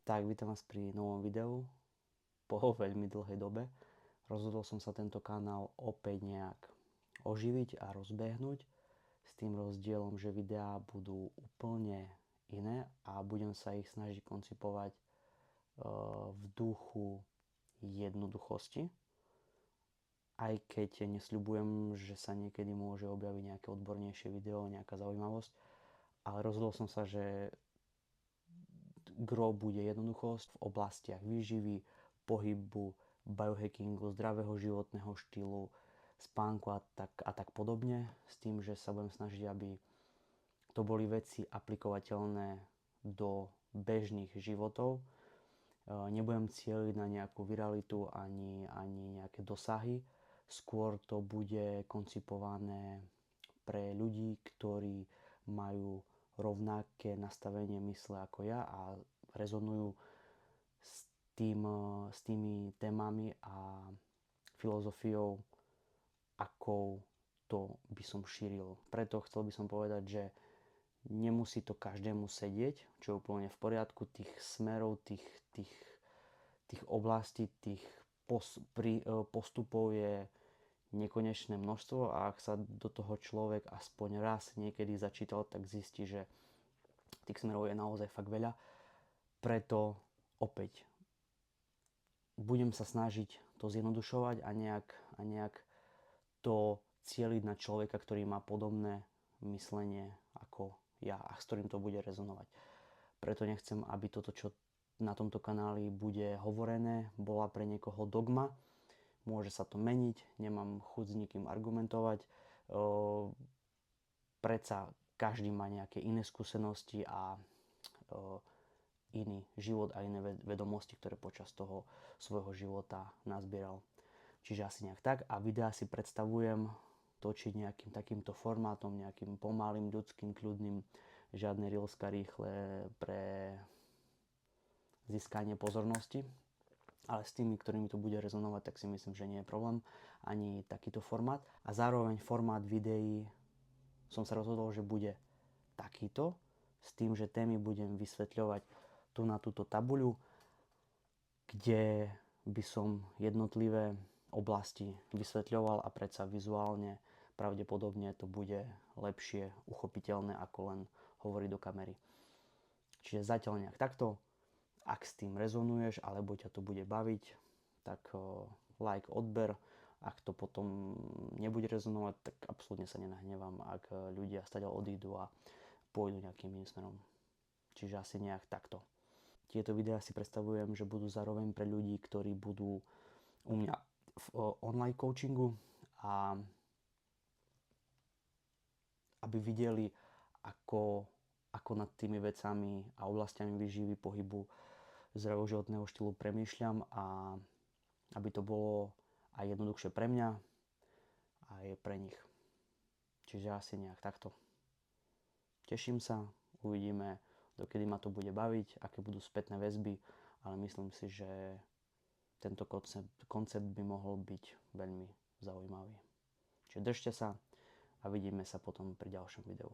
Tak, vítam vás pri novom videu po veľmi dlhej dobe. Rozhodol som sa tento kanál opäť nejak oživiť a rozbehnúť s tým rozdielom, že videá budú úplne iné a budem sa ich snažiť koncipovať v duchu jednoduchosti. Aj keď nesľubujem, že sa niekedy môže objaviť nejaké odbornejšie video, nejaká zaujímavosť, ale rozhodol som sa, že gro bude jednoduchosť v oblastiach výživy, pohybu, biohackingu, zdravého životného štýlu, spánku a tak podobne, s tým, že sa budem snažiť, aby to boli veci aplikovateľné do bežných životov. Nebudem cieliť na nejakú viralitu ani nejaké dosahy, skôr to bude koncipované pre ľudí, ktorí majú rovnaké nastavenie mysle ako ja a rezonujú s tými témami a filozofiou, akou to by som šíril. Preto chcel by som povedať, že nemusí to každému sedieť, čo je úplne v poriadku. Tých smerov, tých oblastí, tých postupov je nekonečné množstvo a ak sa do toho človek aspoň raz niekedy začítal, tak zistí, že tých smerov je naozaj fakt veľa. Preto opäť budem sa snažiť to zjednodušovať a nejak to cieliť na človeka, ktorý má podobné myslenie ako ja a s ktorým to bude rezonovať. Preto nechcem, aby toto, čo na tomto kanáli bude hovorené, bola pre niekoho dogma. Môže sa to meniť, nemám chuť s nikým argumentovať. Predsa každý má nejaké iné skúsenosti a iný život a iné vedomosti, ktoré počas toho svojho života nazbieral. Čiže asi nejak tak. A videá si predstavujem točiť nejakým takýmto formátom, nejakým pomalým, ľudským, kľudným, žiadne reelska rýchle pre získanie pozornosti. Ale s tými, ktorými to bude rezonovať, tak si myslím, že nie je problém ani takýto formát. A zároveň formát videí som sa rozhodol, že bude takýto, s tým, že témy budem vysvetľovať tu na túto tabuľu, kde by som jednotlivé oblasti vysvetľoval a predsa vizuálne pravdepodobne to bude lepšie uchopiteľné, ako len hovoriť do kamery. Čiže zatiaľ nejak takto. Ak s tým rezonuješ, alebo ťa to bude baviť, tak like, odber. Ak to potom nebude rezonovať, tak absolútne sa nenahnevam, ak ľudia stadiaľ odídu a pôjdu nejakým iným smerom. Čiže asi nejak takto. Tieto videá si predstavujem, že budú zároveň pre ľudí, ktorí budú u mňa v online coachingu a aby videli, ako nad tými vecami a oblastiami výživy, pohybu, zdravého životného štýlu premýšľam a aby to bolo aj jednoduchšie pre mňa a aj pre nich. Čiže asi nejak takto. Teším sa, uvidíme, dokedy ma to bude baviť, aké budú spätné väzby, ale myslím si, že tento koncept by mohol byť veľmi zaujímavý. Čiže držte sa a vidíme sa potom pri ďalšom videu.